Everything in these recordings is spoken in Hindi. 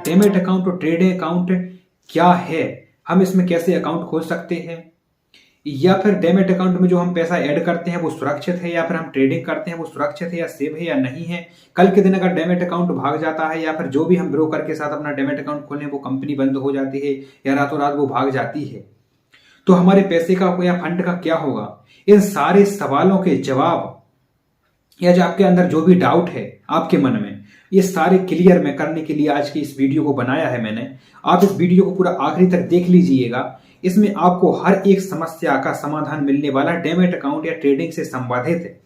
डीमैट अकाउंट और ट्रेडिंग अकाउंट क्या है, हम इसमें कैसे अकाउंट खोल सकते हैं, या फिर डीमैट अकाउंट में जो हम पैसा ऐड करते हैं वो सुरक्षित है, या फिर हम ट्रेडिंग करते हैं वो सुरक्षित है या सेफ है या नहीं है। कल के दिन अगर डीमैट अकाउंट भाग जाता है या फिर जो भी हम ब्रोकर के साथ अपना डीमैट अकाउंट खोलें वो कंपनी बंद हो जाती है या रातों रात वो भाग जाती है, तो हमारे पैसे का या फंड का क्या होगा। इन सारे सवालों के जवाब या जो आपके अंदर जो भी डाउट है आपके मन में, ये सारे क्लियर में करने के लिए आज की इस वीडियो को बनाया है मैंने। आप इस वीडियो को पूरा आखिरी तक देख लीजिएगा। इसमें आपको हर एक समस्या का समाधान मिलने वाला डीमैट अकाउंट या ट्रेडिंग से संबंधित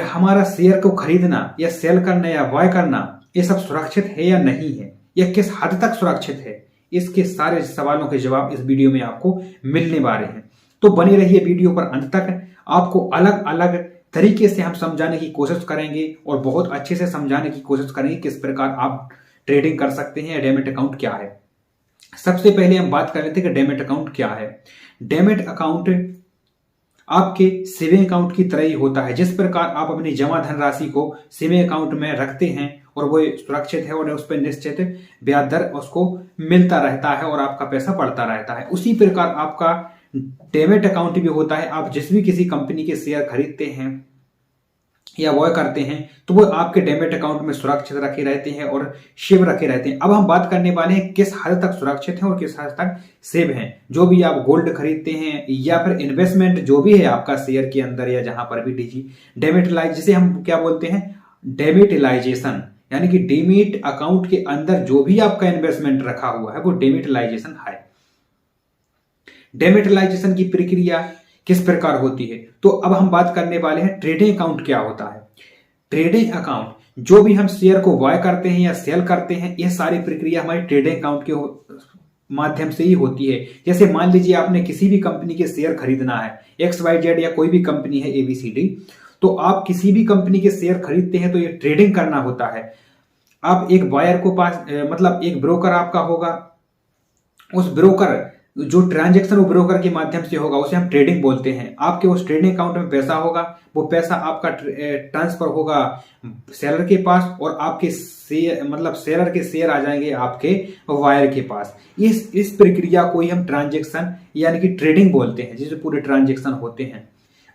हमारा शेयर को खरीदना या सेल करना या बाय करना, ये सब सुरक्षित है या नहीं है, या किस हद तक सुरक्षित है, इसके सारे सवालों के जवाब इस वीडियो में आपको मिलने वाले हैं। तो बने रहिए वीडियो पर अंत तक। आपको अलग अलग तरीके से हम समझाने की कोशिश करेंगे और बहुत अच्छे से समझाने की कोशिश करेंगे किस प्रकार आप ट्रेडिंग कर सकते हैं या डीमैट अकाउंट क्या है। सबसे पहले हम बात कर लेते हैं कि डीमैट अकाउंट क्या है। डीमैट अकाउंट आपके सेविंग अकाउंट की तरह ही होता है। जिस प्रकार आप अपनी जमा धनराशि को सेविंग अकाउंट में रखते हैं और वो सुरक्षित है और उस पर निश्चित ब्याज दर उसको मिलता रहता है और आपका पैसा बढ़ता रहता है, उसी प्रकार आपका डीमैट अकाउंट भी होता है। आप जिस भी किसी कंपनी के शेयर खरीदते हैं या वो करते हैं तो वो आपके डीमैट अकाउंट में सुरक्षित रखे रहते हैं और सेव रखे रहते हैं। अब हम बात करने वाले हैं किस हद तक सुरक्षित हैं और किस हद तक सेव हैं। जो भी आप गोल्ड खरीदते हैं या फिर इन्वेस्टमेंट जो भी है आपका शेयर के अंदर या जहां पर भी डीमैटिलाइज, जिसे हम क्या बोलते हैं डीमैटिलाइजेशन, यानी कि डीमैट अकाउंट के अंदर जो भी आपका इन्वेस्टमेंट रखा हुआ है वो डीमैटिलाइजेशन है। डीमैटिलाइजेशन की प्रक्रिया किस प्रकार होती है, तो अब हम बात करने वाले हैं ट्रेडिंग अकाउंट क्या होता है। ट्रेडिंग अकाउंट जो भी हम शेयर को बाय करते हैं या सेल करते हैं, यह सारी प्रक्रिया हमारी ट्रेडिंग अकाउंट के माध्यम से ही होती है। जैसे मान लीजिए आपने किसी भी कंपनी के शेयर खरीदना है, XYZ या कोई भी कंपनी है ABCD, तो आप किसी भी कंपनी के शेयर खरीदते हैं तो ये ट्रेडिंग करना होता है। आप एक बायर को पास मतलब एक ब्रोकर आपका होगा, उस ब्रोकर जो ट्रांजैक्शन वो ब्रोकर के माध्यम से होगा उसे हम ट्रेडिंग बोलते हैं। आपके उस ट्रेडिंग अकाउंट में पैसा होगा, वो पैसा आपका ट्रांसफर होगा सेलर के पास और आपके सेलर के शेयर आ जाएंगे आपके वायर के पास। इस प्रक्रिया को ही हम ट्रांजैक्शन यानी कि ट्रेडिंग बोलते हैं, जिससे पूरे ट्रांजैक्शन होते हैं।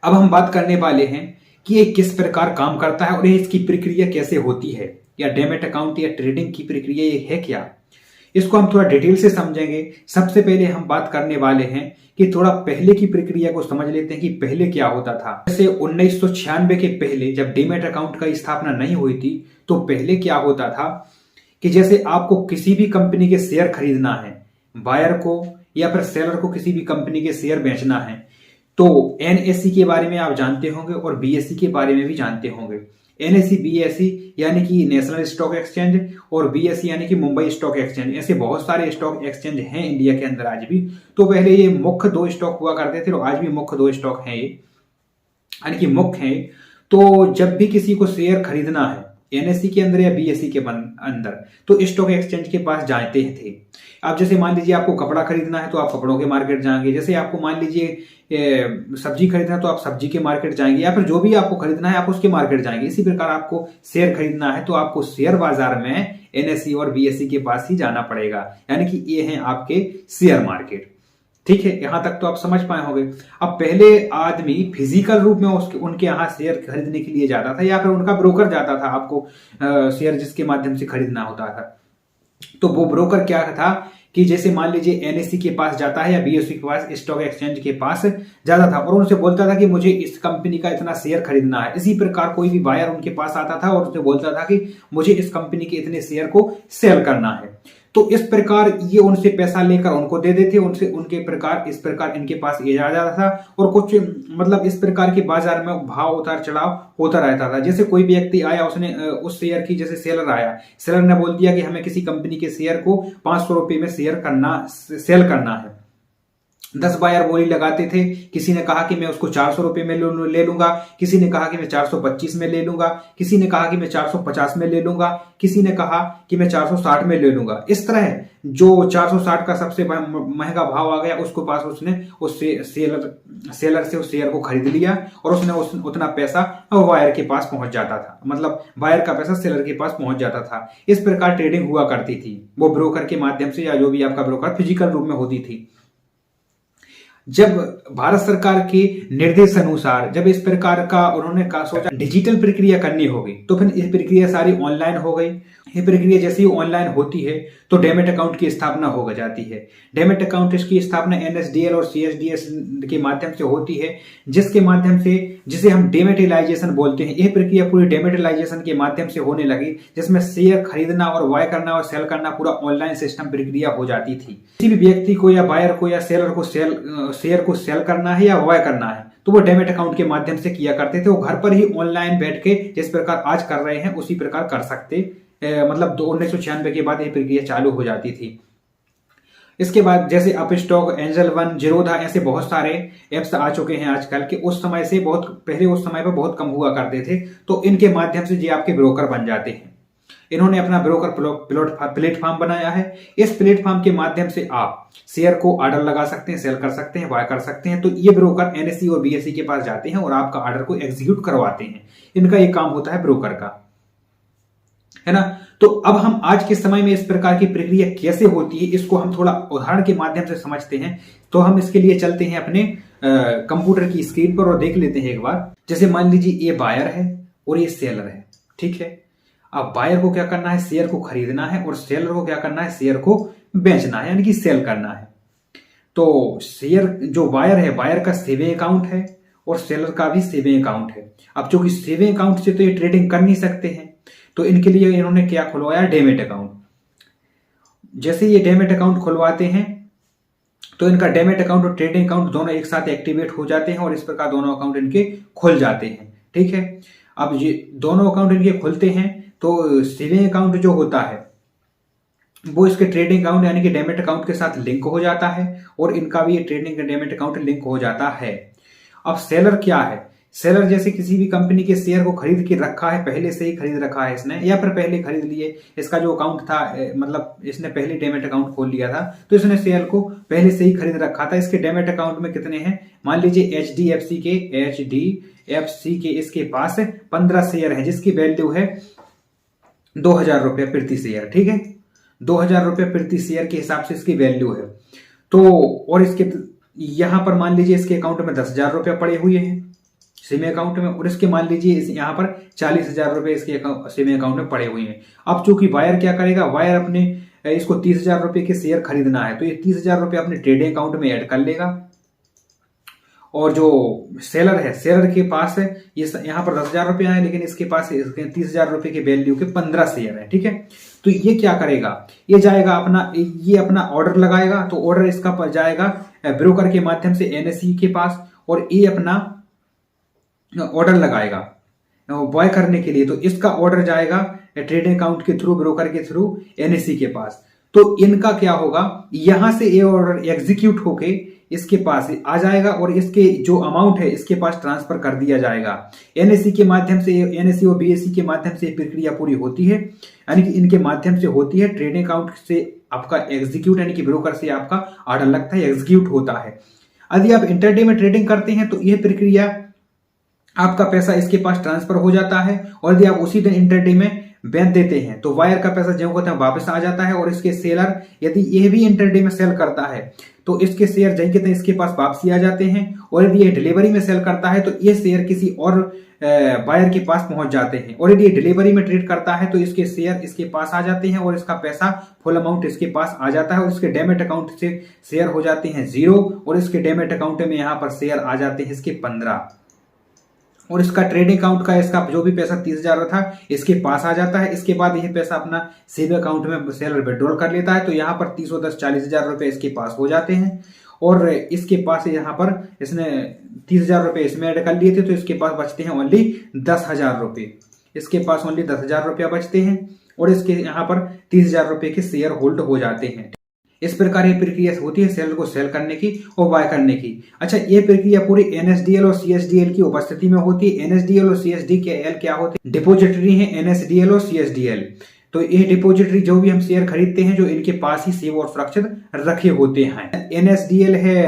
अब हम बात करने वाले हैं कि ये किस प्रकार काम करता है और इसकी प्रक्रिया कैसे होती है, या डीमैट अकाउंट या ट्रेडिंग की प्रक्रिया ये है क्या, इसको हम थोड़ा डिटेल से समझेंगे। सबसे पहले हम बात करने वाले हैं कि थोड़ा पहले की प्रक्रिया को समझ लेते हैं कि पहले क्या होता था। जैसे 1996 के पहले जब डीमैट अकाउंट का स्थापना नहीं हुई थी, तो पहले क्या होता था कि जैसे आपको किसी भी कंपनी के शेयर खरीदना है, बायर को या फिर सेलर को किसी भी कंपनी के शेयर बेचना है, तो NSE के बारे में आप जानते होंगे और BSE के बारे में भी जानते होंगे। NSE BSE यानी कि नेशनल स्टॉक एक्सचेंज और BSE यानी कि मुंबई स्टॉक एक्सचेंज, ऐसे बहुत सारे स्टॉक एक्सचेंज हैं इंडिया के अंदर आज भी। तो पहले ये मुख्य 2 स्टॉक हुआ करते थे और आज भी मुख्य 2 स्टॉक हैं ये, यानी कि मुख्य हैं। तो जब भी किसी को शेयर खरीदना है NSE के अंदर या BSE के अंदर, तो स्टॉक एक्सचेंज के पास जाते थे। आप जैसे मान लीजिए आपको कपड़ा खरीदना है तो आप कपड़ों के मार्केट जाएंगे, जैसे आपको मान लीजिए सब्जी खरीदना है तो आप सब्जी के मार्केट जाएंगे, या फिर जो भी आपको खरीदना है आप उसके मार्केट जाएंगे। इसी प्रकार आपको शेयर खरीदना है तो आपको शेयर बाजार में NSE और BSE के पास ही जाना पड़ेगा, यानी कि ये हैं आपके शेयर मार्केट। ठीक है, यहां तक तो आप समझ पाए होंगे। अब पहले आदमी फिजिकल रूप में उनके यहाँ शेयर खरीदने के लिए जाता था या फिर उनका ब्रोकर जाता था आपको शेयर जिसके माध्यम से खरीदना होता था। तो वो ब्रोकर क्या था कि जैसे मान लीजिए NSE के पास जाता है या BSE के पास, स्टॉक एक्सचेंज के पास जाता था और उनसे बोलता था कि मुझे इस कंपनी का इतना शेयर खरीदना है। इसी प्रकार कोई भी बायर उनके पास आता था और उनसे बोलता था कि मुझे इस कंपनी के इतने शेयर को सेल करना है। तो इस प्रकार ये उनसे पैसा लेकर उनको दे देते, उनसे उनके प्रकार इस प्रकार इनके पास ये आ जाता था और कुछ इस प्रकार के बाजार में भाव उतार चढ़ाव होता रहता था। जैसे कोई व्यक्ति आया, उसने उस शेयर की, जैसे सेलर आया, सेलर ने बोल दिया कि हमें किसी कंपनी के शेयर को 500 रुपए में सेल करना है, 10 बायर बोली लगाते थे। किसी ने कहा कि मैं उसको 400 रुपए में ले लूंगा, किसी ने कहा कि मैं 425 में ले लूंगा, किसी ने कहा कि मैं 450 में ले लूंगा, किसी ने कहा कि मैं 460 में ले लूंगा। इस तरह जो 460 का सबसे महंगा भाव आ गया उसको पास उसने उस सेलर से उस शेयर को खरीद लिया और उसने उतना पैसा बायर के पास पहुंच जाता था, मतलब बायर का पैसा सेलर के पास पहुंच जाता था। इस प्रकार ट्रेडिंग हुआ करती थी, वो ब्रोकर के माध्यम से या जो भी आपका ब्रोकर फिजिकल रूप में होती थी। जब भारत सरकार के निर्देश अनुसार जब इस प्रकार का उन्होंने सोचा डिजिटल प्रक्रिया करनी होगी, तो फिर ये प्रक्रिया सारी ऑनलाइन हो गई। ये प्रक्रिया जैसे ही ऑनलाइन होती है तो डेमेट अकाउंट की स्थापना हो जाती है। डेमेट अकाउंट की स्थापना एनएसडीएल और सीएसडीएस के माध्यम से होती है, जिसके माध्यम से जिसे हम डेमेटिलाइजेशन बोलते हैं। यह प्रक्रिया पूरी डेमेटिलाइजेशन के माध्यम से होने लगी, जिसमें शेयर खरीदना और बाय करना और सेल करना पूरा ऑनलाइन सिस्टम प्रक्रिया हो जाती थी। किसी भी व्यक्ति को या बायर को या सेलर को शेयर को सेल करना है या बाय करना है तो वो डेमेट अकाउंट के माध्यम से किया करते थे। वो घर पर ही ऑनलाइन बैठ के जिस प्रकार आज कर रहे हैं उसी प्रकार कर सकते, मतलब 1996 के बाद ये प्रक्रिया चालू हो जाती थी। इसके बाद जैसे अपस्टॉक, एंजल वन, जीरोधा ऐसे बहुत सारे एप्स आ चुके हैं आजकल के। उस समय से बहुत पहले उस समय पर बहुत कम हुआ करते थे, तो इनके माध्यम से ये आपके ब्रोकर बन जाते हैं। इन्होंने अपना ब्रोकर प्लेटफॉर्म बनाया है। इस प्लेटफॉर्म के माध्यम से आप शेयर को ऑर्डर लगा सकते हैं, सेल कर सकते हैं, बाय कर सकते हैं। तो ये ब्रोकर एनएसई और बीएसई के पास जाते हैं और आपका ऑर्डर को एग्जीक्यूट करवाते हैं। इनका ये काम होता है ब्रोकर का, है ना। तो अब हम आज के समय में इस प्रकार की प्रक्रिया कैसे होती है इसको हम थोड़ा उदाहरण के माध्यम से समझते हैं। तो हम इसके लिए चलते हैं अपने कंप्यूटर की स्क्रीन पर और देख लेते हैं एक बार। जैसे मान लीजिए ये बायर है और ये सेलर है, ठीक है। अब बायर को क्या करना है, शेयर को खरीदना है, और सेलर को क्या करना है, शेयर को बेचना है, यानी कि सेल करना है। तो शेयर जो बायर है, बायर का सेविंग अकाउंट है और सेलर का भी सेविंग अकाउंट है। अब चूंकि सेविंग अकाउंट से तो ये ट्रेडिंग कर नहीं सकते हैं, तो इनके लिए इन्होंने क्या खुलवाया, डेमेट अकाउंट। जैसे ये डेमेट अकाउंट खुलवाते हैं तो इनका डेमेट अकाउंट और ट्रेडिंग अकाउंट दोनों एक साथ एक्टिवेट हो जाते हैं और इस प्रकार दोनों अकाउंट इनके खुल जाते हैं, ठीक है। अब ये दोनों अकाउंट इनके खुलते हैं तो सेविंग अकाउंट जो होता है वो इसके ट्रेडिंग अकाउंट यानी कि डेमेट अकाउंट के साथ लिंक हो जाता है और इनका भी ये ट्रेडिंग डेमेट अकाउंट लिंक हो जाता है। अब सेलर क्या है, सेलर जैसे किसी भी कंपनी के शेयर को खरीद के रखा है, पहले से ही खरीद रखा है इसने, या फिर पहले खरीद लिए, इसका जो अकाउंट था मतलब इसने पहले डेमेट अकाउंट खोल लिया था तो इसने शेयर को पहले से ही खरीद रखा था। इसके डेमेट अकाउंट में कितने हैं, मान लीजिए एचडीएफसी के इसके पास 15 शेयर है जिसकी वैल्यू है 2000 रुपये प्रति शेयर, ठीक है। 2000 रुपये प्रति शेयर के हिसाब से इसकी वैल्यू है। तो और इसके यहां पर मान लीजिए इसके अकाउंट में 10,000 रुपये पड़े हुए हैं सेविंग अकाउंट में, और इसके मान लीजिए यहाँ पर 40,000 रुपये इसके सेविंग अकाउंट में पड़े हुए हैं। अब चूंकि बायर क्या करेगा, बायर अपने इसको 30,000 रुपये के शेयर खरीदना है तो ये 30,000 रुपये अपने ट्रेडिंग अकाउंट में ऐड कर लेगा, और जो सेलर है, सेलर के पास है ये यहाँ पर 10,000 रुपये है लेकिन इसके पास 30,000 रुपये के वैल्यू के 15 शेयर है, ठीक है। तो ये क्या करेगा, ये जाएगा ये अपना ऑर्डर लगाएगा। तो ऑर्डर इसका जाएगा ब्रोकर के माध्यम से एनएसई के पास, और ये अपना ऑर्डर लगाएगा बाय करने के लिए। तो इसका ऑर्डर जाएगा ट्रेडिंग अकाउंट के थ्रू, ब्रोकर के थ्रू एनएसई के पास। तो इनका क्या होगा, यहां से ये ऑर्डर एग्जीक्यूट होके इसके पास आ जाएगा और इसके जो अमाउंट है इसके पास ट्रांसफर कर दिया जाएगा एनएसई के माध्यम से। एनएसई और बीएसई के माध्यम से प्रक्रिया पूरी होती है, यानी कि इनके माध्यम से होती है। ट्रेडिंग अकाउंट से आपका एग्जीक्यूट यानी कि ब्रोकर से आपका ऑर्डर लगता है, एग्जीक्यूट होता है। यदि आप इंटरडे में ट्रेडिंग करते हैं तो यह प्रक्रिया आपका पैसा इसके पास ट्रांसफर हो जाता है, और यदि आप उसी दिन इंटरडे में बेच देते हैं तो वायर का पैसा जो होता है वापस आ जाता है, और इसके सेलर यदि यह भी इंटरडे में सेल करता है तो इसके शेयर जैसे थे इसके पास वापसी आ जाते हैं, और यदि ये डिलीवरी में सेल करता है तो ये शेयर किसी और बायर के पास पहुंच जाते हैं, और यदि ये डिलीवरी में ट्रेड करता है तो इसके शेयर इसके पास आ जाते हैं और इसका पैसा फुल अमाउंट इसके पास आ जाता है, और इसके डेमेट अकाउंट से शेयर हो जाते हैं 0 और इसके डेमेट अकाउंट में यहाँ पर शेयर आ जाते हैं इसके 15, और इसका ट्रेडिंग अकाउंट का इसका जो भी पैसा 30,000 था इसके पास आ जाता है। इसके बाद यह पैसा अपना सेविंग अकाउंट में सेलर विड्रॉल कर लेता है, तो यहाँ पर 30 और 10 40,000 रुपये इसके पास हो जाते हैं, और इसके पास यहाँ पर इसने 30,000 रुपये इसमें ऐड कर लिए थे तो इसके पास बचते हैं ओनली 10,000 रुपये। इसके पास ओनली 10,000 रुपया बचते हैं, और इसके यहाँ पर 30,000 रुपये के शेयर होल्ड हो जाते हैं। इस प्रकार ये प्रक्रिया होती है शेयर को सेल करने की और बाय करने की। अच्छा, ये प्रक्रिया पूरी एनएसडीएल और सीएसडीएल की उपस्थिति में होती है। एनएसडीएल और सीएसडीएल क्या होते हैं? डिपोजिटरी है एनएसडीएल और सीएसडीएल। तो ये डिपोजिटरी जो भी हम शेयर खरीदते हैं जो इनके पास ही सेव और सुरक्षित रखे होते हैं। एनएसडीएल है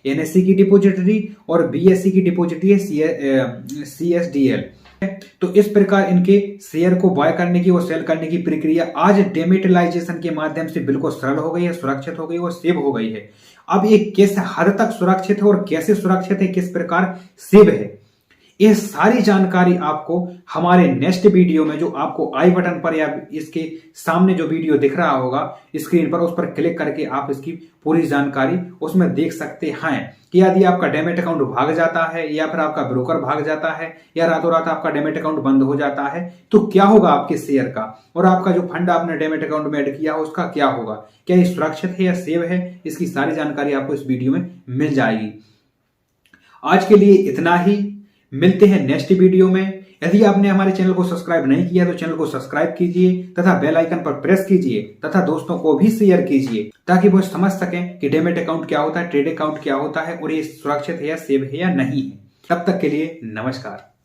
एनएससी की डिपोजिटरी और बीएससी की डिपोजिटरी है सीएसडीएल। तो इस प्रकार इनके शेयर को बाय करने की और सेल करने की प्रक्रिया आज डेमेटलाइजेशन के माध्यम से बिल्कुल सरल हो गई है, सुरक्षित हो गई और सेव हो गई है। अब ये किस हद तक सुरक्षित है और कैसे सुरक्षित है, किस प्रकार सेव है, ये सारी जानकारी आपको हमारे नेक्स्ट वीडियो में, जो आपको आई बटन पर या इसके सामने जो वीडियो दिख रहा होगा स्क्रीन पर, उस पर क्लिक करके आप इसकी पूरी जानकारी उसमें देख सकते हैं कि यदि आपका डेमेट अकाउंट भाग जाता है या फिर आपका ब्रोकर भाग जाता है या रातों रात आपका डेमेट अकाउंट बंद हो जाता है तो क्या होगा आपके शेयर का, और आपका जो फंड आपने डेमेट अकाउंट में ऐड किया हो उसका क्या होगा, क्या ये सुरक्षित है या सेव है, इसकी सारी जानकारी आपको इस वीडियो में मिल जाएगी। आज के लिए इतना ही, मिलते हैं नेक्स्ट वीडियो में। यदि आपने हमारे चैनल को सब्सक्राइब नहीं किया तो चैनल को सब्सक्राइब कीजिए तथा बेल आइकन पर प्रेस कीजिए तथा दोस्तों को भी शेयर कीजिए ताकि वो समझ सकें कि डेमेट अकाउंट क्या होता है, ट्रेड अकाउंट क्या होता है और ये सुरक्षित है या सेव है या नहीं है। तब तक के लिए नमस्कार।